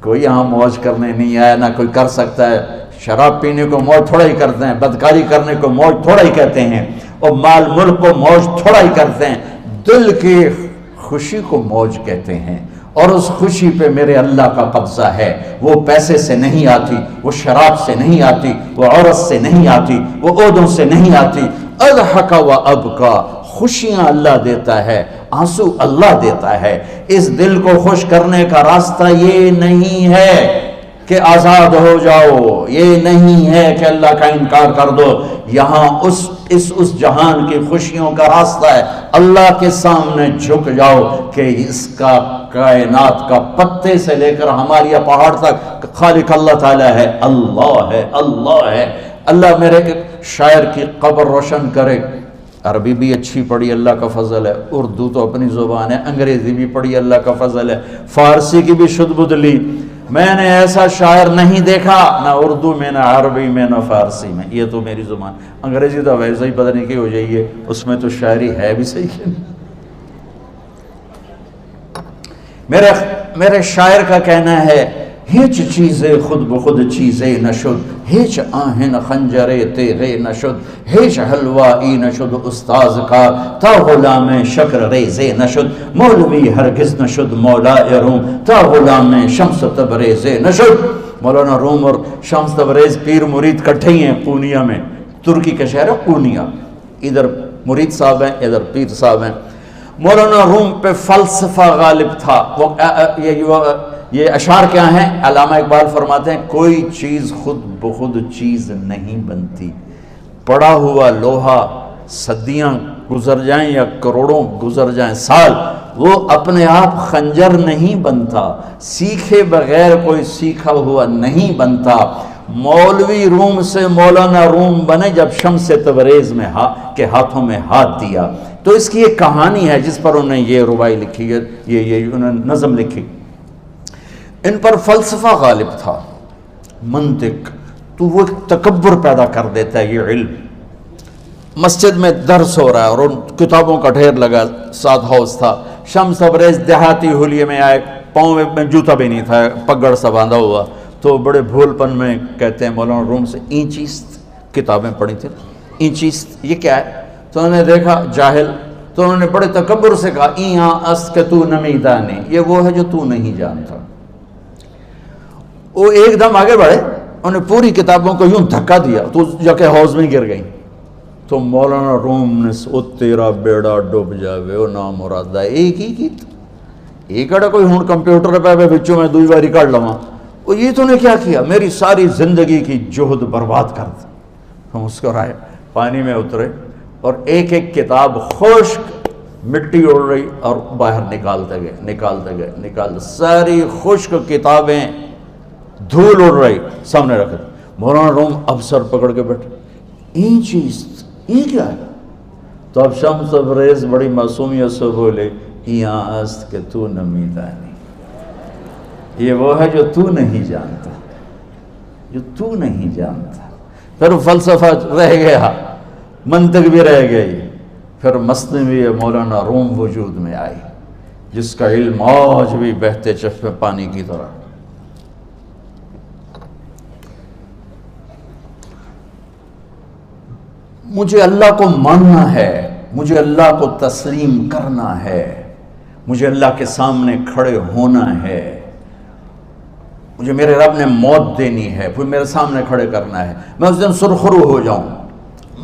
کوئی یہاں موج کرنے نہیں آیا، نہ کوئی کر سکتا ہے۔ شراب پینے کو موج تھوڑا ہی کرتے ہیں، بدکاری کرنے کو موج تھوڑا ہی کہتے ہیں، اور مال ملک کو موج تھوڑا ہی کرتے ہیں۔ دل کی خوشی کو موج کہتے ہیں، اور اس خوشی پہ میرے اللہ کا قبضہ ہے۔ وہ پیسے سے نہیں آتی، وہ شراب سے نہیں آتی، وہ عورت سے نہیں آتی، وہ عہدوں سے نہیں آتی۔ اضحک و ابکا، خوشیاں اللہ دیتا ہے، آنسو اللہ دیتا ہے۔ اس دل کو خوش کرنے کا راستہ یہ نہیں ہے کہ آزاد ہو جاؤ، یہ نہیں ہے کہ اللہ کا انکار کر دو۔ یہاں اس جہان کی خوشیوں کا راستہ ہے، اللہ کے سامنے جھک جاؤ کہ اس کا کائنات کا پتے سے لے کر ہمارے پہاڑ تک خالق اللہ تعالیٰ ہے، اللہ ہے، اللہ ہے۔ اللہ میرے شاعر کی قبر روشن کرے۔ عربی بھی اچھی پڑھی، اللہ کا فضل ہے، اردو تو اپنی زبان ہے، انگریزی بھی پڑھی، اللہ کا فضل ہے، فارسی کی بھی شد بدھ لی۔ میں نے ایسا شاعر نہیں دیکھا، نہ اردو میں، نہ عربی میں، نہ فارسی میں۔ یہ تو میری زبان، انگریزی تو ویسے ہی پتہ نہیں کی ہو جائیے، اس میں تو شاعری ہے بھی صحیح ہے۔ میرے شاعر کا کہنا ہے، ہیچ چیزیں خود بخود چیزیں نشد، ہیچ آہن خنجرے تیغے نشد، ہیچ حلوائی نشد استاذ کا، تا غلام شکر ریزے نشد، مولوی ہرگز نشد مولا روم، تا غلام شمس تبریز نشد۔ مولانا روم اور شمس تبریز پیر مرید کٹھے ہی ہیں پونیا میں، ترکی کا شہر ہے پونیا، ادھر مرید صاحب ہیں، ادھر پیر صاحب ہیں۔ مولانا روم پہ فلسفہ غالب تھا۔ یہ اشعار کیا ہیں؟ علامہ اقبال فرماتے ہیں، کوئی چیز خود بخود چیز نہیں بنتی، پڑا ہوا لوہا صدیاں گزر جائیں یا کروڑوں گزر جائیں سال، وہ اپنے آپ خنجر نہیں بنتا، سیکھے بغیر کوئی سیکھا ہوا نہیں بنتا۔ مولوی روم سے مولانا روم بنے جب شمس تبریز میں کے ہاتھوں میں ہاتھ دیا۔ تو اس کی ایک کہانی ہے جس پر انہوں نے یہ ربائی لکھی ہے، یہ انہوں نے نظم لکھی۔ ان پر فلسفہ غالب تھا، منطق، تو وہ تکبر پیدا کر دیتا ہے یہ علم۔ مسجد میں درس ہو رہا ہے اور ان کتابوں کا ڈھیر لگا، ساتھ ہاؤس تھا۔ شمس تبریز دیہاتی حلیے میں آئے، پاؤں میں جوتا بھی نہیں تھا، پگڑ سا باندھا ہوا، تو بڑے بھول پن میں کہتے ہیں مولانا روم سے، اینچیست کتابیں پڑھی تھیں، اینچیست یہ کیا ہے؟ تو انہوں نے دیکھا جاہل، تو انہوں نے بڑے تکبر سے کہا، ایاں است کہ تو نمیدانی، یہ وہ ہے جو تو نہیں جانتا۔ وہ ایک دم آگے بڑھے، انہوں نے پوری کتابوں کو یوں دھکا دیا تو جا کے حوض میں گر گئی۔ تو مولانا روم نے او تیرا بیڑا ڈوب جاوے او نام مرادہ، ایک ہی کی ایک اڑا کوئی ہون کمپیوٹر پہ بچوں میں دوئی باری کر لواں، وہ یہ تو نے کیا کیا، میری ساری زندگی کی جہد برباد کر دی۔ ہم اس کو رائے پانی میں اترے اور ایک ایک کتاب خشک مٹی اڑ رہی اور باہر نکالتے گئے، ساری خشک کتابیں دھول اڑ رہی سامنے رکھ دی۔ مولانا روم اب سر پکڑ کے بیٹھے، این چیز یہ کیا ہے؟ تو اب شمس تبریز بڑی معصومیت سے بولے، یہاں است کہ تو نمیدانی، یہ وہ ہے جو تو نہیں جانتا، جو تو نہیں جانتا۔ پھر فلسفہ رہ گیا، منطق بھی رہ گئی، پھر مثنوی مولانا روم وجود میں آئی، جس کا علم آج بھی بہتے چشمے پانی کی طرح۔ مجھے اللہ کو ماننا ہے، مجھے اللہ کو تسلیم کرنا ہے، مجھے اللہ کے سامنے کھڑے ہونا ہے، مجھے میرے رب نے موت دینی ہے، پھر میرے سامنے کھڑے کرنا ہے، میں اس دن سرخرو ہو جاؤں،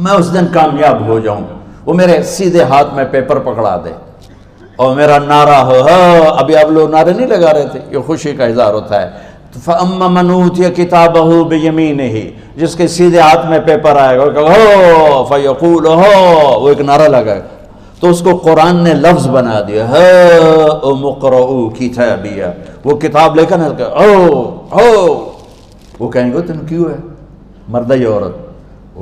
میں اس دن کامیاب ہو جاؤں، وہ میرے سیدھے ہاتھ میں پیپر پکڑا دے اور میرا نعرہ ہو، ابھی آپ لوگ نعرے نہیں لگا رہے تھے، یہ خوشی کا اظہار ہوتا ہے۔ فَأَمَّا مَنْ أُوتِيَ كِتَابَهُ بِيَمِينِهِ، جس کے سیدھے ہاتھ میں پیپر آئے گا، فَيَقُولُ وہ ایک نعرہ لگائے گا، تو اس کو قرآن نے لفظ بنا دیا، هَاؤْمُ اقْرَءُوا كِتَابِيَهْ، وہ کتاب لے کر وہ کہیں گے تم کیوں ہے مرد یا عورت،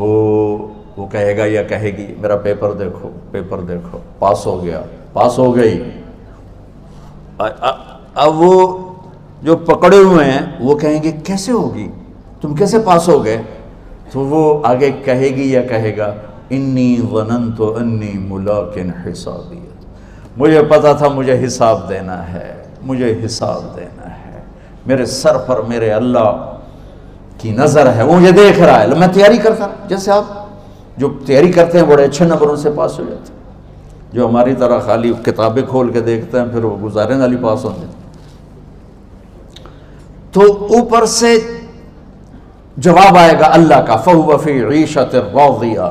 وہ کہے گا یا کہے گی میرا پیپر دیکھو، پیپر دیکھو، پاس ہو گیا، پاس ہو گئی۔ اب وہ جو پکڑے ہوئے ہیں وہ کہیں گے کیسے ہوگی، تم کیسے پاس ہو گئے؟ تو وہ آگے کہے گی یا کہے گا، انی ظننت انی ملاق حسابیہ، مجھے پتا تھا مجھے حساب دینا ہے، مجھے حساب دینا ہے، میرے سر پر میرے اللہ کی نظر ہے، وہ مجھے دیکھ رہا ہے. میں تیاری کرتا، جیسے آپ جو تیاری کرتے ہیں بڑے اچھے نمبروں سے پاس ہو جاتے ہیں، جو ہماری طرح خالی کتابیں کھول کے دیکھتے ہیں پھر وہ گزارے والی پاس ہوتے ہیں. تو اوپر سے جواب آئے گا اللہ کا، فَهُوَ فِي عِيشَةٍ رَاضِيَةٍ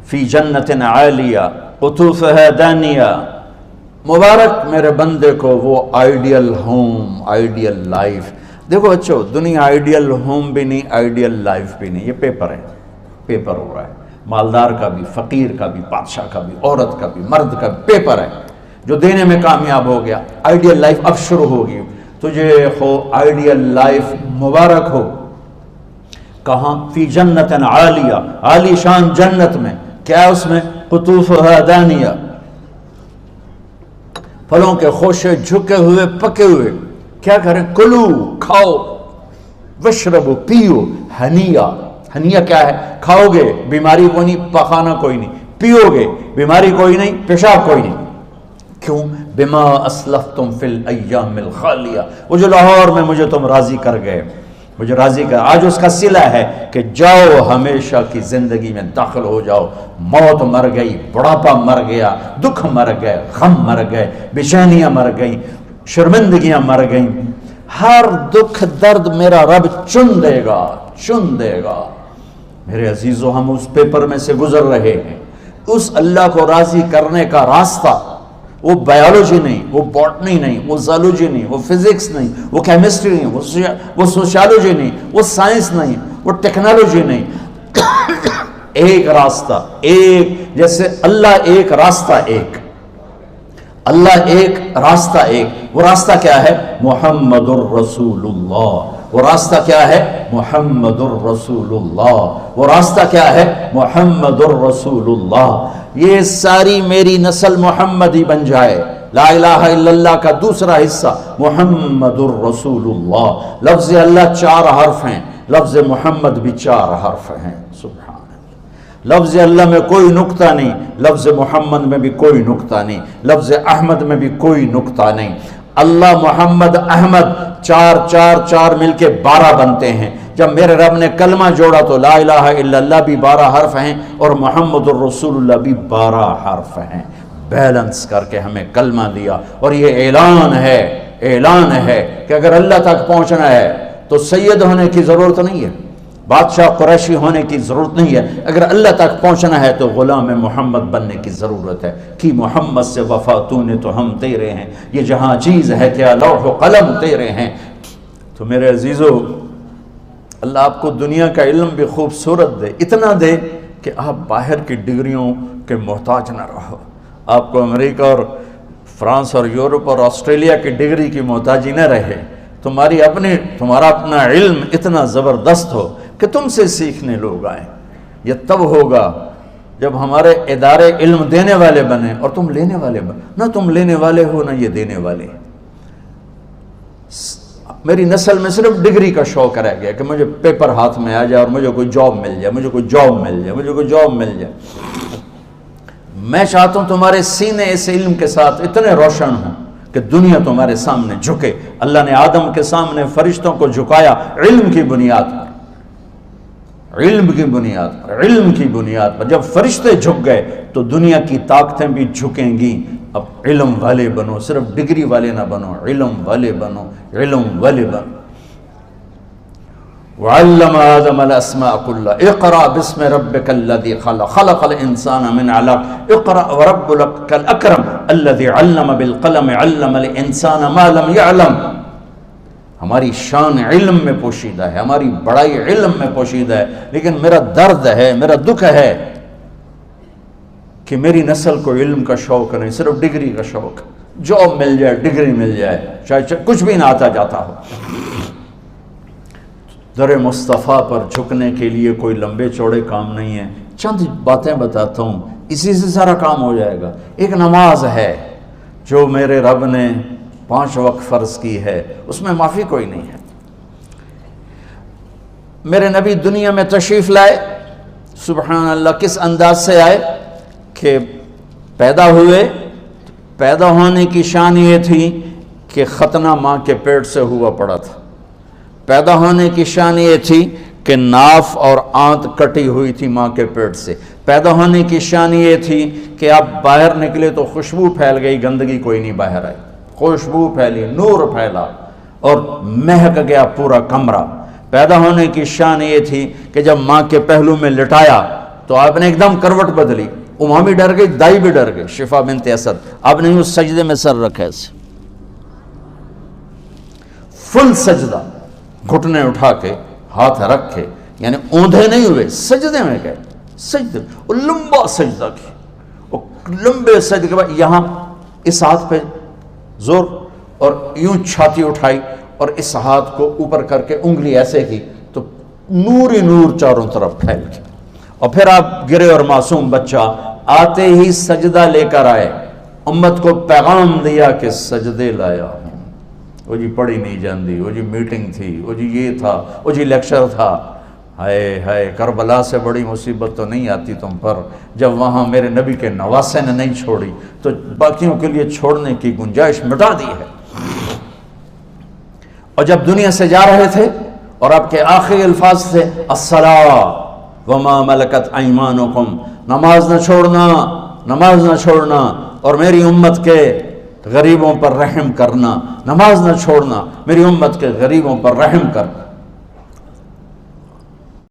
فِي جَنَّةٍ عَالِيَةٍ قُطُوفُهَا دَانِيَةٌ. مبارک میرے بندے کو وہ آئیڈیل ہوم، آئیڈیل لائف. دیکھو اچھو، دنیا آئیڈیل ہوم بھی نہیں، آئیڈیل لائف بھی نہیں، یہ پیپر ہے، پیپر ہو رہا ہے. مالدار کا بھی، فقیر کا بھی، بادشاہ کا بھی، عورت کا بھی، مرد کا بھی پیپر ہے. جو دینے میں کامیاب ہو گیا، آئیڈیل لائف اب شروع ہوگی. تجھے ہو آئیڈیل لائف مبارک ہو. کہاں؟ فی جنت عالیہ، عالی شان جنت میں. کیا ہے اس میں؟ قطوفها دانیہ، پھلوں کے خوشے جھکے ہوئے پکے ہوئے. کیا کریں؟ کلو، کھاؤ، وشربو، پیو، ہنیا. ہنیا کیا ہے؟ کھاؤ گے بیماری کوئی نہیں، پخانہ کوئی نہیں، پیو گے بیماری کوئی نہیں، پیشاب کوئی نہیں. کیوں؟ بما اسلفتم فی الایام الخالیہ. وہ جو لاہور میں مجھے تم راضی کر گئے، مجھے راضی کر، آج اس کا صلہ ہے کہ جاؤ ہمیشہ کی زندگی میں داخل ہو جاؤ. موت مر گئی، بڑھاپا مر گیا، دکھ مر گئے، غم مر گئے، بے چینیاں مر گئیں، شرمندگیاں مر گئیں. ہر دکھ درد میرا رب چن دے گا، چن دے گا. میرے عزیزو، ہم اس پیپر میں سے گزر رہے ہیں. اس اللہ کو راضی کرنے کا راستہ وہ بایولوجی نہیں، وہ باٹنی نہیں، وہ زالوجی نہیں، وہ فزکس نہیں، وہ کیمسٹری نہیں، وہ سوشیالوجی نہیں، وہ سائنس نہیں، وہ ٹیکنالوجی نہیں. ایک راستہ، ایک، جیسے اللہ ایک، راستہ ایک. اللہ ایک، راستہ ایک. وہ راستہ کیا ہے؟ محمد الرسول اللہ. وہ راستہ کیا ہے؟ محمد الرسول اللہ. وہ راستہ کیا ہے؟ محمد الرسول اللہ. یہ ساری میری نسل محمدی بن جائے. لا الہ الا اللہ کا دوسرا حصہ محمد الرسول اللہ. لفظ اللہ 4 حرف ہیں، لفظ محمد بھی 4 حرف ہیں. سبحان اللہ. لفظ اللہ میں کوئی نقطہ نہیں، لفظ محمد میں بھی کوئی نقطہ نہیں، لفظ احمد میں بھی کوئی نقطہ نہیں. اللہ، محمد، احمد، 4 4 4 مل کے 12 بنتے ہیں. جب میرے رب نے کلمہ جوڑا تو لا الہ الا اللہ بھی 12 حرف ہیں اور محمد الرسول اللہ بھی 12 حرف ہیں. بیلنس کر کے ہمیں کلمہ دیا. اور یہ اعلان ہے، اعلان ہے کہ اگر اللہ تک پہنچنا ہے تو سید ہونے کی ضرورت نہیں ہے، بادشاہ قریشی ہونے کی ضرورت نہیں ہے. اگر اللہ تک پہنچنا ہے تو غلام محمد بننے کی ضرورت ہے. کہ محمد سے وفا تو نے تو ہم تیرے ہیں، یہ جہاں چیز ہے کیا لوح و قلم تیرے ہیں. تو میرے عزیزو، اللہ آپ کو دنیا کا علم بھی خوبصورت دے، اتنا دے کہ آپ باہر کی ڈگریوں کے محتاج نہ رہو. آپ کو امریکہ اور فرانس اور یورپ اور آسٹریلیا کی ڈگری کی محتاجی نہ رہے. تمہارا اپنا علم اتنا زبردست ہو کہ تم سے سیکھنے لوگ آئیں. یہ تب ہوگا جب ہمارے ادارے علم دینے والے بنے اور تم لینے والے بنے. نہ تم لینے والے ہو، نہ یہ دینے والے. میری نسل میں صرف ڈگری کا شوق رہ گیا کہ مجھے پیپر ہاتھ میں آ جائے اور مجھے کوئی جاب مل جائے، مجھے کوئی جاب مل جائے، مجھے کوئی جاب مل جائے. میں چاہتا ہوں تمہارے سینے اس علم کے ساتھ اتنے روشن ہوں کہ دنیا تمہارے سامنے جھکے. اللہ نے آدم کے سامنے فرشتوں کو جھکایا علم کی بنیاد پر، علم کی بنیاد پر، علم کی بنیاد پر. جب فرشتے جھک گئے تو دنیا کی طاقتیں بھی جھکیں گی. اب علم والے بنو، صرف ڈگری والے نہ بنو، علم والے بنو، علم والے بنو. وعلم آدم الاسماء كلها اقرأ باسم ربك الذي خلق خلق الانسان من علق اقرأ وربك الاكرم الذي علم بالقلم علم الانسان ما لم يعلم. ہماری شان علم میں پوشیدہ ہے، ہماری بڑائی علم میں پوشیدہ ہے. لیکن میرا درد ہے، میرا دکھ ہے کہ میری نسل کو علم کا شوق نہیں، صرف ڈگری کا شوق. جاب مل جائے، ڈگری مل جائے، چاہے کچھ بھی نہ آتا جاتا ہو. در مصطفیٰ پر جھکنے کے لیے کوئی لمبے چوڑے کام نہیں ہیں. چند باتیں بتاتا ہوں، اسی سے سارا کام ہو جائے گا. ایک نماز ہے جو میرے رب نے 5 وقت فرض کی ہے، اس میں معافی کوئی نہیں ہے. میرے نبی دنیا میں تشریف لائے، سبحان اللہ، کس انداز سے آئے کہ پیدا ہوئے. پیدا ہونے کی شان یہ تھی کہ ختنہ ماں کے پیٹ سے ہوا پڑا تھا. پیدا ہونے کی شان یہ تھی کہ ناف اور آنت کٹی ہوئی تھی ماں کے پیٹ سے. پیدا ہونے کی شان یہ تھی کہ آپ باہر نکلے تو خوشبو پھیل گئی، گندگی کوئی نہیں باہر آئی، خوشبو پھیلی، نور پھیلا اور مہک گیا پورا کمرہ. پیدا ہونے کی شان یہ تھی کہ جب ماں کے پہلو میں لٹایا تو آپ نے ایک دم کروٹ بدلی. اماں بھی ڈر گئی، دائی بھی ڈر گئی، شفا بنت اسد. آپ نے اس سجدے میں سر رکھا ایسے فل سجدہ، گھٹنے اٹھا کے ہاتھ رکھ کے، یعنی اوندھے نہیں ہوئے، سجدے میں گئے. سجدے وہ لمبا سجدہ کیا، وہ لمبے سجدے کے بعد یہاں اس ہاتھ پہ زور اور یوں چھاتی اٹھائی اور اس ہاتھ کو اوپر کر کے انگلی ایسے کی تو نور ہی نور چاروں طرف پھیل گیا. اور پھر آپ گرے اور معصوم بچہ آتے ہی سجدہ لے کر آئے، امت کو پیغام دیا کہ سجدے لایا ہوں. وہ جی پڑھی نہیں جاندی، وہ جی میٹنگ تھی، وہ جی یہ تھا، وہ جی لیکچر تھا. ہائے ہائے، کربلا سے بڑی مصیبت تو نہیں آتی تم پر جب وہاں میرے نبی کے نواسے نے نہیں چھوڑی تو باقیوں کے لیے چھوڑنے کی گنجائش مٹا دی ہے. اور جب دنیا سے جا رہے تھے اور آپ کے آخری الفاظ تھے الصلاۃ وما ملکت ایمانکم، نماز نہ چھوڑنا، نماز نہ چھوڑنا، اور میری امت کے غریبوں پر رحم کرنا، نماز نہ چھوڑنا، میری امت کے غریبوں پر رحم کر.